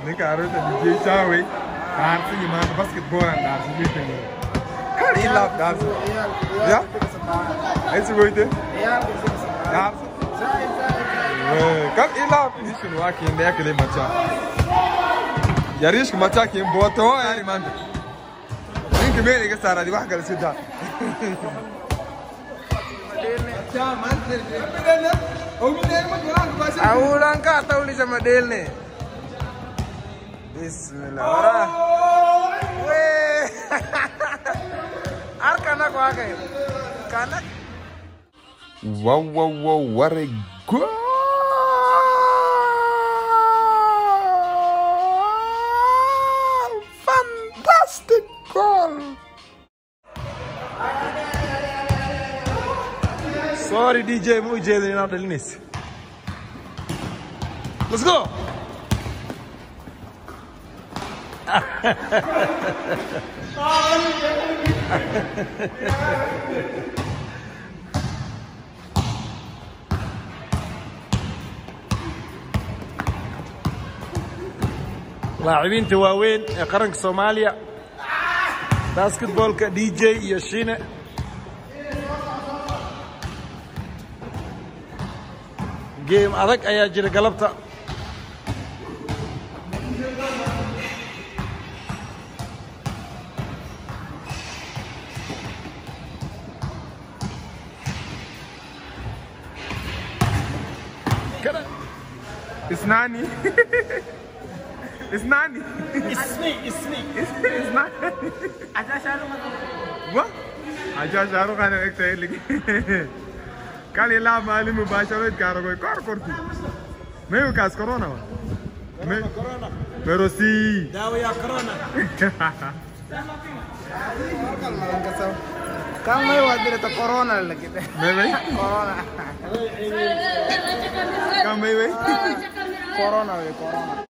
Nigga arota DJ Chawe. Dancing in man basketball and dancing with him. Can he love dance? Yeah? It's good. Yeah. Dance. Come in love. You should walk in there to the matcha. Yarish matcha came bought all any man. Think you may get started. You can sit down. Aulang ka tahu ni sama Delne. Bismillah. Weh. Ar kanak wakai. Kanak. Wow, what a goal! Fantastic goal! Sorry DJ, mujhe not Delnis. Let's go. لاعبين تواوين قرن صوماليا باسكت بول كدي جي يشينا جيم أذك أيا جري قلبته كده اسناني It's Nani. It's me. It's Nani. Aja Shahrukh Khan. What? Aja Shahrukh Khan excited. Kali la mali mubasharat karo koi kar korti. Main kas corona. Main corona. Pero si. Dawa ya corona. Kam mai wadire to corona lagi. Mai corona. Kam mai corona.